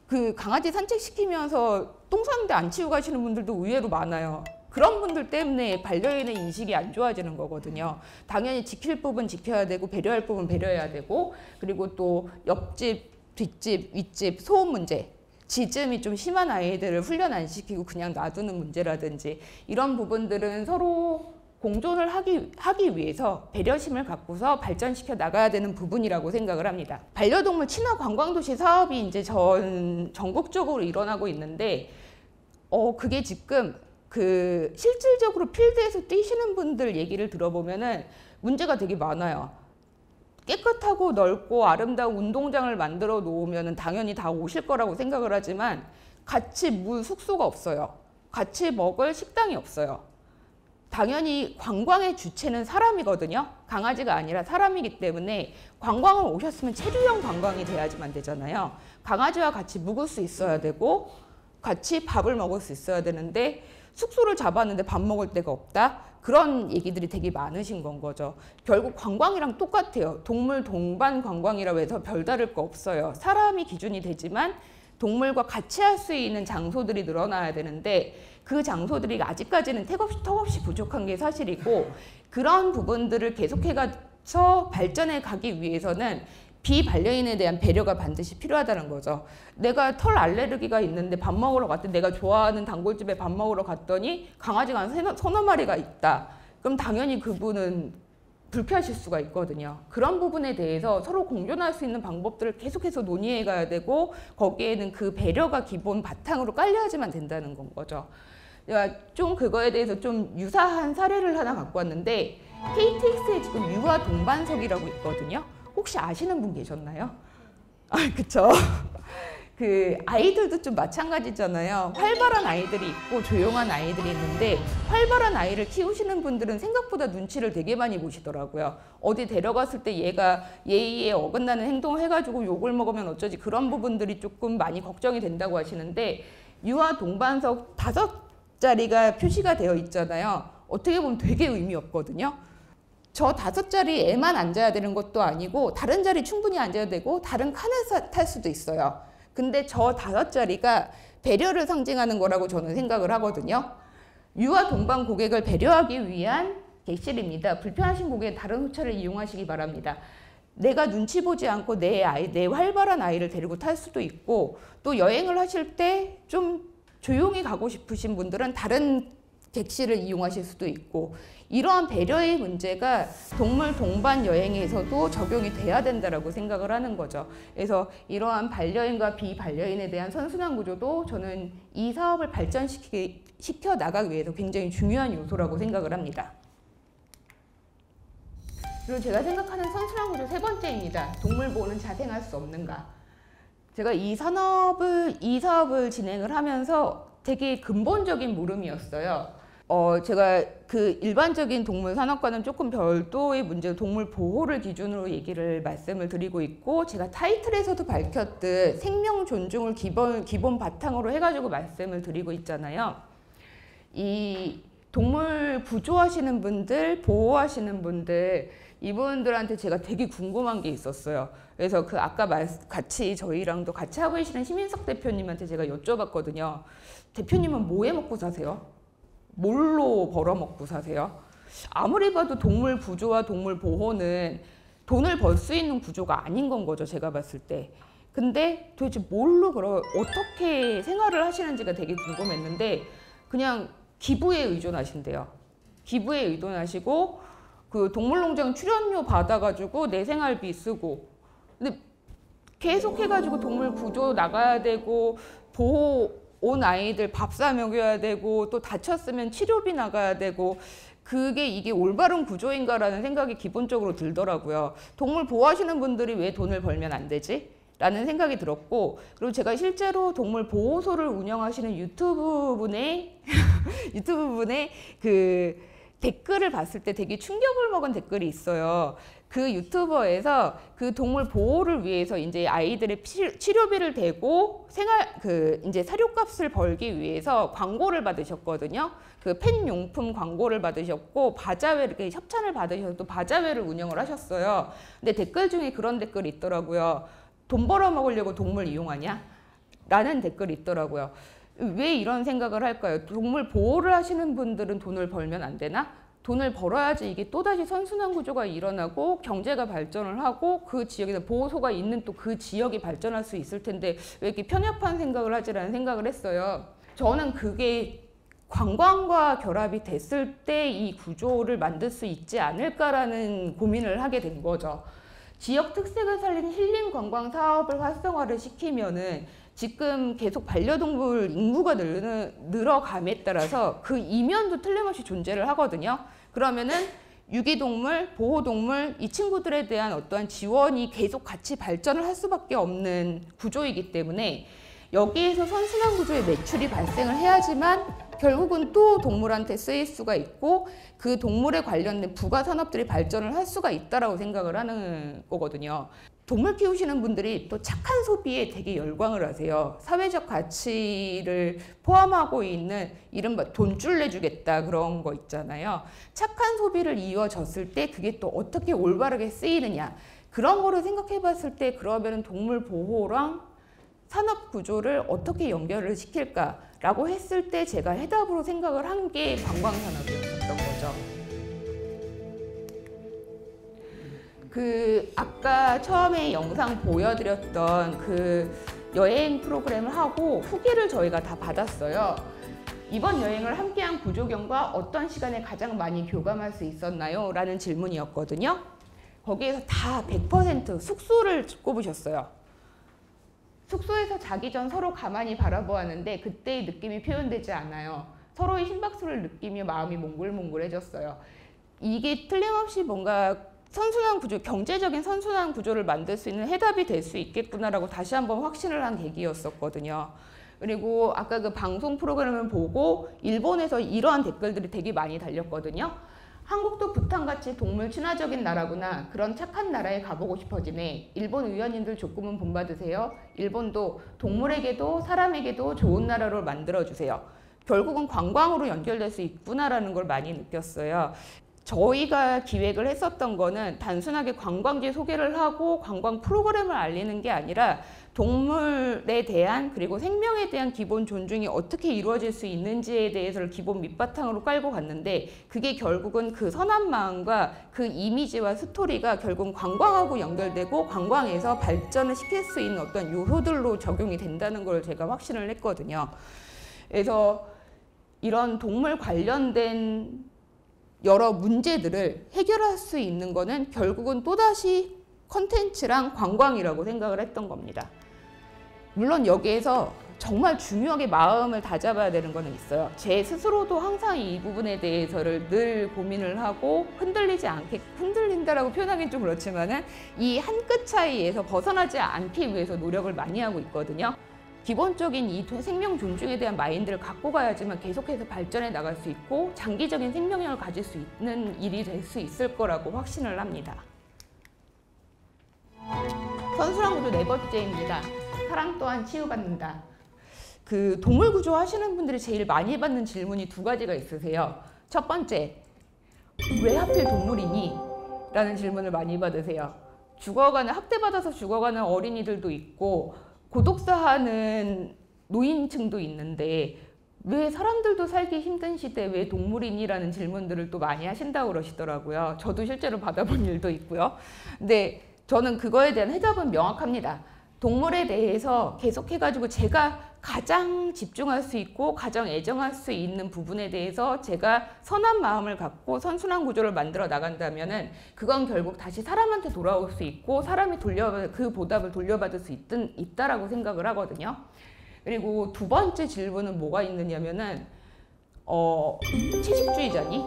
그 강아지 산책시키면서 똥 싸는데 안 치우고 가시는 분들도 의외로 많아요. 그런 분들 때문에 반려인의 인식이 안 좋아지는 거거든요. 당연히 지킬 부분 지켜야 되고 배려할 부분 배려해야 되고, 그리고 또 옆집, 뒷집, 윗집 소음 문제, 짖음이 좀 심한 아이들을 훈련 안 시키고 그냥 놔두는 문제라든지 이런 부분들은 서로 공존을 하기 위해서 배려심을 갖고서 발전시켜 나가야 되는 부분이라고 생각을 합니다. 반려동물 친화 관광도시 사업이 이제 전국적으로 일어나고 있는데, 그게 지금 실질적으로 필드에서 뛰시는 분들 얘기를 들어보면은 문제가 되게 많아요. 깨끗하고 넓고 아름다운 운동장을 만들어 놓으면 당연히 다 오실 거라고 생각을 하지만 같이 물 숙소가 없어요. 같이 먹을 식당이 없어요. 당연히 관광의 주체는 사람이거든요. 강아지가 아니라 사람이기 때문에 관광을 오셨으면 체류형 관광이 돼야지만 되잖아요. 강아지와 같이 묵을 수 있어야 되고 같이 밥을 먹을 수 있어야 되는데 숙소를 잡았는데 밥 먹을 데가 없다? 그런 얘기들이 되게 많으신 건 거죠. 결국 관광이랑 똑같아요. 동물 동반 관광이라고 해서 별다를 거 없어요. 사람이 기준이 되지만 동물과 같이 할 수 있는 장소들이 늘어나야 되는데 그 장소들이 아직까지는 턱없이 부족한 게 사실이고, 그런 부분들을 계속해서 발전해 가기 위해서는 비반려인에 대한 배려가 반드시 필요하다는 거죠. 내가 털 알레르기가 있는데 밥 먹으러 갔더니 내가 좋아하는 단골집에 밥 먹으러 갔더니 강아지가 한 서너 마리가 있다. 그럼 당연히 그분은 불쾌하실 수가 있거든요. 그런 부분에 대해서 서로 공존할 수 있는 방법들을 계속해서 논의해 가야 되고, 거기에는 그 배려가 기본 바탕으로 깔려야지만 된다는 건 거죠. 제가 좀 그거에 대해서 좀 유사한 사례를 하나 갖고 왔는데, KTX에 지금 유아 동반석이라고 있거든요. 혹시 아시는 분 계셨나요? 그쵸. 아이들도 좀 마찬가지잖아요. 활발한 아이들이 있고 조용한 아이들이 있는데, 활발한 아이를 키우시는 분들은 생각보다 눈치를 되게 많이 보시더라고요. 어디 데려갔을 때 얘가 예의에 어긋나는 행동을 해가지고 욕을 먹으면 어쩌지, 그런 부분들이 조금 많이 걱정이 된다고 하시는데, 유아 동반석 5자리가 표시가 되어 있잖아요. 어떻게 보면 되게 의미 없거든요. 저 5자리 애만 앉아야 되는 것도 아니고 다른 자리 충분히 앉아야 되고 다른 칸에 탈 수도 있어요. 근데 저 5자리가 배려를 상징하는 거라고 저는 생각을 하거든요. 유아 동반 고객을 배려하기 위한 객실입니다. 불편하신 고객은 다른 호차를 이용하시기 바랍니다. 내가 눈치 보지 않고 내 활발한 아이를 데리고 탈 수도 있고, 또 여행을 하실 때 좀 조용히 가고 싶으신 분들은 다른 객실을 이용하실 수도 있고, 이러한 배려의 문제가 동물 동반 여행에서도 적용이 돼야 된다라고 생각을 하는 거죠. 그래서 이러한 반려인과 비반려인에 대한 선순환 구조도 저는 이 사업을 발전시켜 나가기 위해서 굉장히 중요한 요소라고 생각을 합니다. 그리고 제가 생각하는 선순환 구조 3번째입니다. 동물 보호는 자생할 수 없는가. 제가 이 사업을 진행을 하면서 되게 근본적인 물음이었어요. 제가 일반적인 동물 산업과는 조금 별도의 문제, 동물 보호를 기준으로 말씀을 드리고 있고, 제가 타이틀에서도 밝혔듯 생명 존중을 기본 바탕으로 해가지고 말씀을 드리고 있잖아요. 이 동물 구조하시는 분들, 보호하시는 분들, 이분들한테 제가 되게 궁금한 게 있었어요. 그래서 아까 저희랑도 같이 하고 계시는 심인석 대표님한테 제가 여쭤봤거든요. 대표님은 뭐 해 먹고 사세요? 뭘로 벌어먹고 사세요? 아무리 봐도 동물 구조와 동물 보호는 돈을 벌 수 있는 구조가 아닌 건 거죠, 제가 봤을 때. 근데 도대체 어떻게 생활을 하시는지가 되게 궁금했는데, 그냥 기부에 의존하신대요. 기부에 의존하시고, 동물농장 출연료 받아가지고 내 생활비 쓰고, 근데 계속 해가지고 동물 구조 나가야 되고, 온 아이들 밥 사 먹여야 되고, 또 다쳤으면 치료비 나가야 되고, 이게 올바른 구조인가라는 생각이 기본적으로 들더라고요. 동물 보호하시는 분들이 왜 돈을 벌면 안 되지? 라는 생각이 들었고, 그리고 제가 실제로 동물 보호소를 운영하시는 유튜브 분의 댓글을 봤을 때 되게 충격을 먹은 댓글이 있어요. 그 유튜버에서 동물 보호를 위해서 이제 아이들의 치료비를 대고 이제 사료값을 벌기 위해서 광고를 받으셨거든요. 펫 용품 광고를 받으셨고, 이렇게 협찬을 받으셔서 또 바자회를 운영을 하셨어요. 근데 댓글 중에 그런 댓글이 있더라고요. 돈 벌어 먹으려고 동물 이용하냐? 라는 댓글이 있더라고요. 왜 이런 생각을 할까요? 동물 보호를 하시는 분들은 돈을 벌면 안 되나? 돈을 벌어야지 이게 또다시 선순환 구조가 일어나고 경제가 발전을 하고 그 지역에서 보호소가 있는 또 그 지역이 발전할 수 있을 텐데 왜 이렇게 편협한 생각을 하지라는 생각을 했어요. 저는 그게 관광과 결합이 됐을 때 이 구조를 만들 수 있지 않을까라는 고민을 하게 된 거죠. 지역 특색을 살린 힐링 관광 사업을 활성화를 시키면은 지금 계속 반려동물 인구가 늘어감에 따라서 그 이면도 틀림없이 존재를 하거든요. 그러면은 유기동물, 보호동물 이 친구들에 대한 어떠한 지원이 계속 같이 발전을 할 수밖에 없는 구조이기 때문에 여기에서 선순환 구조의 매출이 발생을 해야지만 결국은 또 동물한테 쓰일 수가 있고 그 동물에 관련된 부가 산업들이 발전을 할 수가 있다라고 생각을 하는 거거든요. 동물 키우시는 분들이 또 착한 소비에 되게 열광을 하세요. 사회적 가치를 포함하고 있는 이른바 돈줄 내주겠다 그런 거 있잖아요. 착한 소비를 이어졌을 때 그게 또 어떻게 올바르게 쓰이느냐 그런 거를 생각해 봤을 때 그러면 동물 보호랑 산업 구조를 어떻게 연결을 시킬까라고 했을 때 제가 해답으로 생각을 한 게 관광산업이었던 거죠. 그 아까 처음에 영상 보여드렸던 그 여행 프로그램을 하고 후기를 저희가 다 받았어요. 이번 여행을 함께한 구조견과 어떤 시간에 가장 많이 교감할 수 있었나요? 라는 질문이었거든요. 거기에서 다 100% 숙소를 꼽으셨어요. 숙소에서 자기 전 서로 가만히 바라보았는데 그때의 느낌이 표현되지 않아요. 서로의 심박수를 느끼며 마음이 몽글몽글해졌어요. 이게 틀림없이 뭔가 선순환 구조, 경제적인 선순환 구조를 만들 수 있는 해답이 될 수 있겠구나라고 다시 한번 확신을 한 계기였었거든요. 그리고 아까 그 방송 프로그램을 보고 일본에서 이러한 댓글들이 되게 많이 달렸거든요. 한국도 부탄같이 동물 친화적인 나라구나. 그런 착한 나라에 가보고 싶어지네. 일본 의원님들 조금은 본받으세요. 일본도 동물에게도 사람에게도 좋은 나라로 만들어주세요. 결국은 관광으로 연결될 수 있구나라는 걸 많이 느꼈어요. 저희가 기획을 했었던 거는 단순하게 관광지 소개를 하고 관광 프로그램을 알리는 게 아니라 동물에 대한 그리고 생명에 대한 기본 존중이 어떻게 이루어질 수 있는지에 대해서를 기본 밑바탕으로 깔고 갔는데 그게 결국은 그 선한 마음과 그 이미지와 스토리가 결국은 관광하고 연결되고 관광에서 발전을 시킬 수 있는 어떤 요소들로 적용이 된다는 걸 제가 확신을 했거든요. 그래서 이런 동물 관련된 여러 문제들을 해결할 수 있는 거는 결국은 또다시 컨텐츠랑 관광이라고 생각을 했던 겁니다. 물론 여기에서 정말 중요하게 마음을 다잡아야 되는 거는 있어요. 제 스스로도 항상 이 부분에 대해서를 늘 고민을 하고 흔들리지 않게, 흔들린다라고 표현하기는 좀 그렇지만은 이 한 끗 차이에서 벗어나지 않기 위해서 노력을 많이 하고 있거든요. 기본적인 이 생명 존중에 대한 마인드를 갖고 가야지만 계속해서 발전해 나갈 수 있고 장기적인 생명력을 가질 수 있는 일이 될 수 있을 거라고 확신을 합니다. 선순환 구조 네 번째입니다. 사랑 또한 치유받는다. 그 동물 구조 하시는 분들이 제일 많이 받는 질문이 두 가지가 있으세요. 첫 번째, 왜 하필 동물이니? 라는 질문을 많이 받으세요. 죽어가는, 학대받아서 죽어가는 어린이들도 있고 고독사하는 노인층도 있는데 왜 사람들도 살기 힘든 시대에 왜 동물이니? 라는 질문들을 또 많이 하신다고 그러시더라고요. 저도 실제로 받아본 일도 있고요. 근데 저는 그거에 대한 해답은 명확합니다. 동물에 대해서 계속해가지고 제가 가장 집중할 수 있고 가장 애정할 수 있는 부분에 대해서 제가 선한 마음을 갖고 선순환 구조를 만들어 나간다면은 그건 결국 다시 사람한테 돌아올 수 있고 사람이 그 보답을 돌려받을 수 있다라고 생각을 하거든요. 그리고 두 번째 질문은 뭐가 있느냐면은 채식주의자니?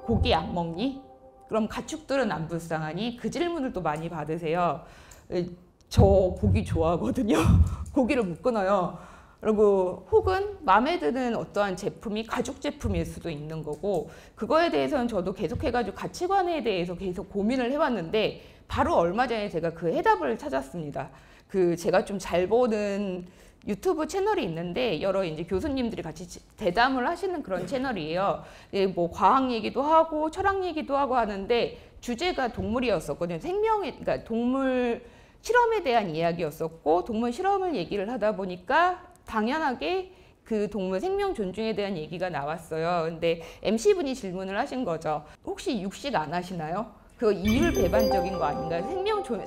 고기 안 먹니? 그럼 가축들은 안 불쌍하니? 그 질문을 또 많이 받으세요. 저 고기 좋아하거든요. 고기를 못 끊어요. 그리고 혹은 마음에 드는 어떠한 제품이 가죽 제품일 수도 있는 거고 그거에 대해서는 저도 계속해가지고 가치관에 대해서 계속 고민을 해왔는데 바로 얼마 전에 제가 그 해답을 찾았습니다. 그 제가 좀 잘 보는 유튜브 채널이 있는데 여러 이제 교수님들이 같이 대담을 하시는 그런 채널이에요. 뭐 과학 얘기도 하고 철학 얘기도 하고 하는데 주제가 동물이었었거든요. 그러니까 동물 실험에 대한 이야기였었고 동물 실험을 얘기를 하다 보니까 당연하게 그 동물 생명 존중에 대한 얘기가 나왔어요. 근데 MC분이 질문을 하신 거죠. 혹시 육식 안 하시나요? 그거 이율배반적인 거 아닌가요?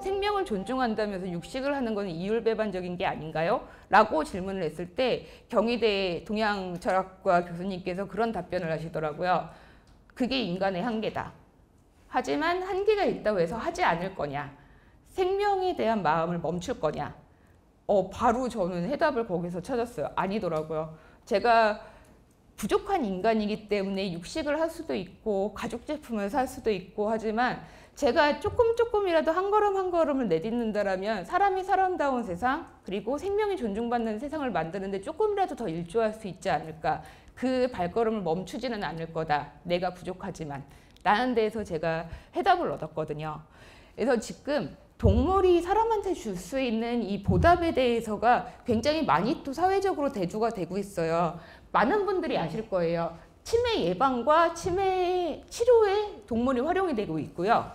생명을 존중한다면서 육식을 하는 거는 이율배반적인 게 아닌가요? 라고 질문을 했을 때 경희대 동양철학과 교수님께서 그런 답변을 하시더라고요. 그게 인간의 한계다. 하지만 한계가 있다고 해서 하지 않을 거냐? 생명에 대한 마음을 멈출 거냐? 바로 저는 해답을 거기서 찾았어요. 아니더라고요. 제가 부족한 인간이기 때문에 육식을 할 수도 있고 가죽 제품을 살 수도 있고 하지만 제가 조금이라도 한 걸음 한 걸음을 내딛는다라면 사람이 사람다운 세상 그리고 생명이 존중받는 세상을 만드는데 조금이라도 더 일조할 수 있지 않을까. 그 발걸음을 멈추지는 않을 거다. 내가 부족하지만. 라는 데에서 제가 해답을 얻었거든요. 그래서 지금 동물이 사람한테 줄 수 있는 이 보답에 대해서가 굉장히 많이 또 사회적으로 대두가 되고 있어요. 많은 분들이 아실 거예요. 치매 예방과 치매 치료에 동물이 활용이 되고 있고요.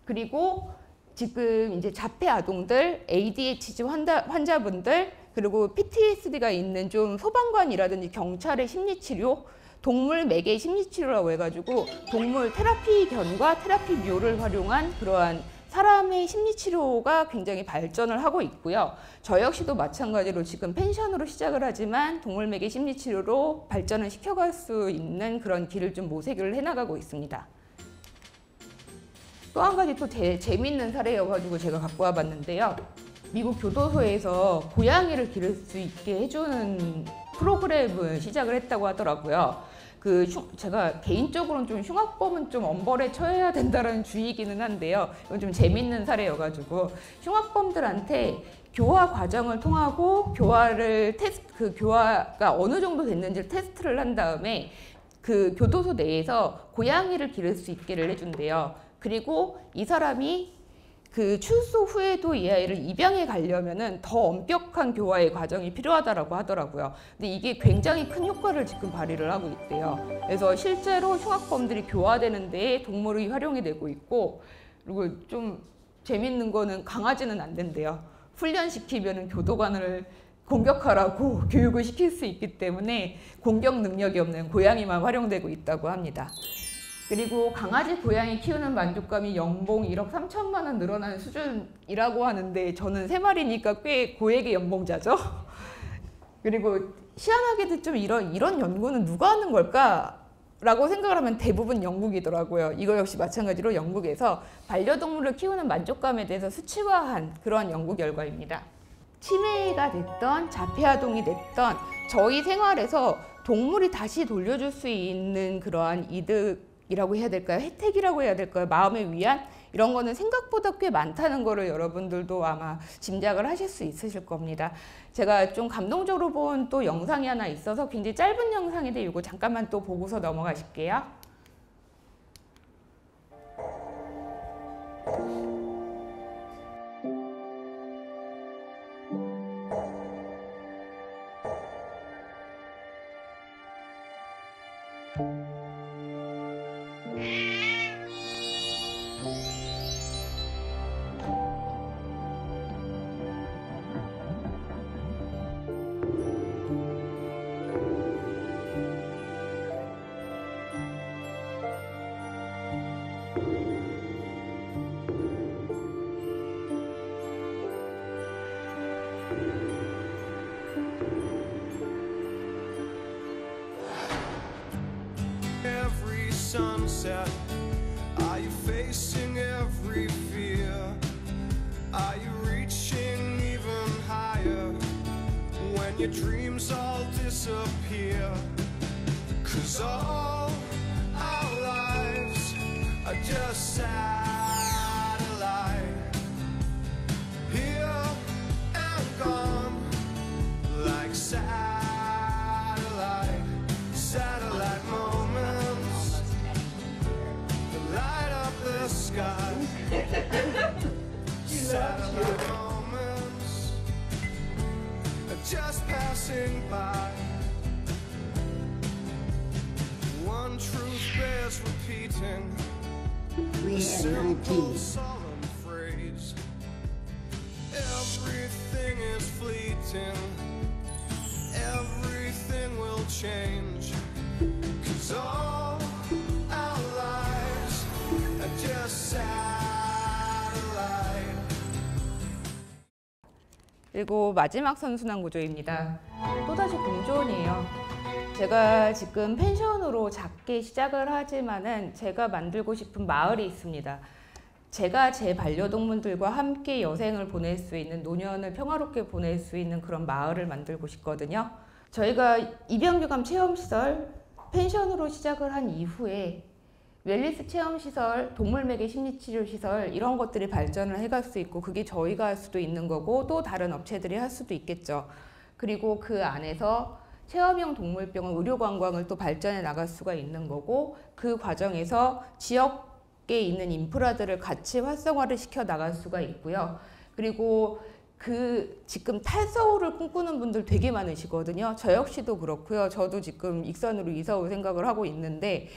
그리고 지금 이제 자폐 아동들, ADHD 환자분들, 그리고 PTSD가 있는 좀 소방관이라든지 경찰의 심리치료, 동물 매개 심리치료라고 해가지고 동물 테라피 견과 테라피 묘를 활용한 그러한 사람의 심리치료가 굉장히 발전을 하고 있고요. 저 역시도 마찬가지로 지금 펜션으로 시작을 하지만 동물매개 심리치료로 발전을 시켜갈 수 있는 그런 길을 좀 모색을 해나가고 있습니다. 또 한 가지 또 재미있는 사례여가지고 제가 갖고 와봤는데요. 미국 교도소에서 고양이를 기를 수 있게 해주는 프로그램을 시작을 했다고 하더라고요. 제가 개인적으로는 좀 흉악범은 좀 엄벌에 처해야 된다는 주의이기는 한데요. 이건 좀 재밌는 사례여가지고 흉악범들한테 교화 과정을 통하고 그 교화가 어느 정도 됐는지 테스트를 한 다음에 그 교도소 내에서 고양이를 기를 수 있게를 해준대요. 그리고 이 사람이 그 출소 후에도 이 아이를 입양해 가려면은 더 엄격한 교화의 과정이 필요하다라고 하더라고요. 근데 이게 굉장히 큰 효과를 지금 발휘를 하고 있대요. 그래서 실제로 흉악범들이 교화되는 데에 동물이 활용이 되고 있고, 그리고 좀 재밌는 거는 강아지는 안 된대요. 훈련시키면은 교도관을 공격하라고 교육을 시킬 수 있기 때문에 공격 능력이 없는 고양이만 활용되고 있다고 합니다. 그리고 강아지, 고양이 키우는 만족감이 연봉 1억 3천만 원 늘어나는 수준이라고 하는데 저는 3마리니까 꽤 고액의 연봉자죠. 그리고 희한하게도 좀 이런 연구는 누가 하는 걸까? 라고 생각을 하면 대부분 영국이더라고요. 이거 역시 마찬가지로 영국에서 반려동물을 키우는 만족감에 대해서 수치화한 그런 연구 결과입니다. 치매가 됐던 자폐아동이 됐던 저희 생활에서 동물이 다시 돌려줄 수 있는 그러한 이득이라고 해야 될까요? 혜택이라고 해야 될까요? 마음의 위안? 이런 거는 생각보다 꽤 많다는 거를 여러분들도 아마 짐작을 하실 수 있으실 겁니다. 제가 좀 감동적으로 본 또 영상이 하나 있어서 굉장히 짧은 영상인데 이거 잠깐만 또 보고서 넘어가실게요. Every sunset, are you facing every fear? Are you reaching even higher when your dreams all disappear? 'Cause all our lives are just satellite, here and gone like satellite moments that light up the sky. Satellite moments are just passing by. One truth bears repeating, a simple solemn phrase. Everything is fleeting, everything change. 'Cause all our lives are just satellite. 그리고 마지막 선순환 구조입니다. 또다시 공존이에요. 제가 지금 펜션으로 작게 시작을 하지만은 제가 만들고 싶은 마을이 있습니다. 제가 제 반려동물들과 함께 여생을 보낼 수 있는, 노년을 평화롭게 보낼 수 있는 그런 마을을 만들고 싶거든요. 저희가 입양교감 체험시설, 펜션으로 시작을 한 이후에 웰니스 체험시설, 동물매개 심리치료시설 이런 것들이 발전을 해갈 수 있고, 그게 저희가 할 수도 있는 거고 또 다른 업체들이 할 수도 있겠죠. 그리고 그 안에서 체험형 동물병원 의료관광을 또 발전해 나갈 수가 있는 거고, 그 과정에서 지역에 있는 인프라들을 같이 활성화를 시켜 나갈 수가 있고요. 그리고 지금 탈서울을 꿈꾸는 분들 되게 많으시거든요. 저 역시도 그렇고요. 저도 지금 익산으로 이사 올 생각을 하고 있는데,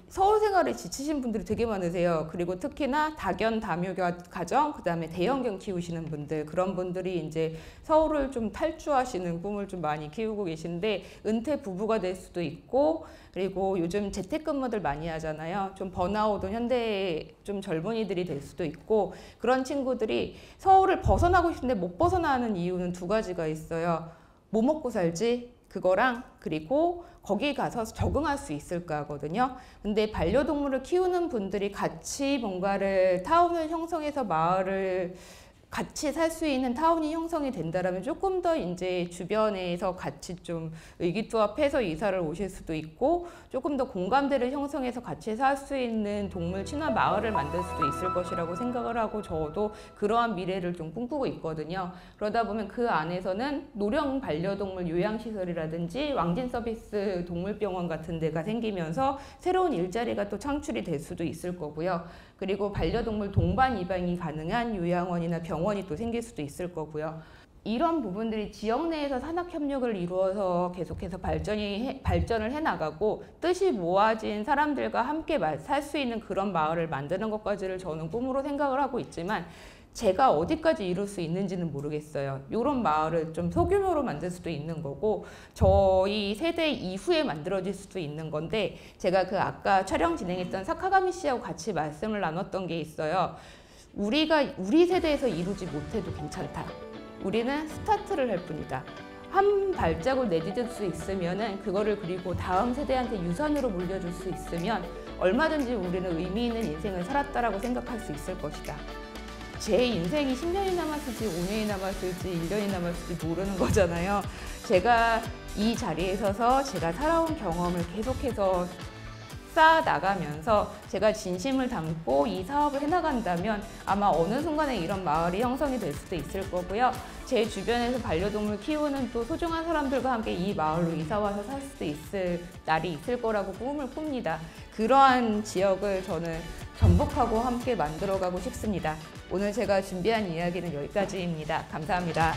서울 생활에 지치신 분들이 되게 많으세요. 그리고 특히나 다견, 다묘 가정, 그 다음에 대형견 키우시는 분들, 그런 분들이 이제 서울을 좀 탈주하시는 꿈을 좀 많이 키우고 계신데, 은퇴 부부가 될 수도 있고, 그리고 요즘 재택근무들 많이 하잖아요. 좀 번아웃 온 현대 좀 젊은이들이 될 수도 있고, 그런 친구들이 서울을 벗어나고 싶은데 못 벗어나는 이유는 두 가지가 있어요. 뭐 먹고 살지? 그거랑, 그리고 거기 가서 적응할 수 있을까거든요. 근데 반려동물을 키우는 분들이 같이 뭔가를 타운을 형성해서 마을을 같이 살 수 있는 타운이 형성이 된다라면 조금 더 이제 주변에서 같이 좀 의기투합해서 이사를 오실 수도 있고, 조금 더 공감대를 형성해서 같이 살 수 있는 동물 친화 마을을 만들 수도 있을 것이라고 생각을 하고, 저도 그러한 미래를 좀 꿈꾸고 있거든요. 그러다 보면 그 안에서는 노령 반려동물 요양시설이라든지 왕진 서비스 동물병원 같은 데가 생기면서 새로운 일자리가 또 창출이 될 수도 있을 거고요. 그리고 반려동물 동반 입양이 가능한 요양원이나 병원이 또 생길 수도 있을 거고요. 이런 부분들이 지역 내에서 산학협력을 이루어서 계속해서 발전을 해나가고, 뜻이 모아진 사람들과 함께 살 수 있는 그런 마을을 만드는 것까지를 저는 꿈으로 생각을 하고 있지만, 제가 어디까지 이룰 수 있는지는 모르겠어요. 이런 마을을 좀 소규모로 만들 수도 있는 거고, 저희 세대 이후에 만들어질 수도 있는 건데, 제가 아까 촬영 진행했던 사카가미 씨하고 같이 말씀을 나눴던 게 있어요. 우리 세대에서 이루지 못해도 괜찮다. 우리는 스타트를 할 뿐이다. 한 발자국을 내딛을 수 있으면은 그거를 그리고 다음 세대한테 유산으로 물려줄 수 있으면 얼마든지 우리는 의미 있는 인생을 살았다라고 생각할 수 있을 것이다. 제 인생이 10년이 남았을지 5년이 남았을지 1년이 남았을지 모르는 거잖아요. 제가 이 자리에 서서 제가 살아온 경험을 계속해서 쌓아나가면서 제가 진심을 담고 이 사업을 해나간다면 아마 어느 순간에 이런 마을이 형성이 될 수도 있을 거고요. 제 주변에서 반려동물 키우는 또 소중한 사람들과 함께 이 마을로 이사와서 살 수도 있을 날이 있을 거라고 꿈을 꿉니다. 그러한 지역을 저는 전북하고 함께 만들어가고 싶습니다. 오늘 제가 준비한 이야기는 여기까지입니다. 감사합니다.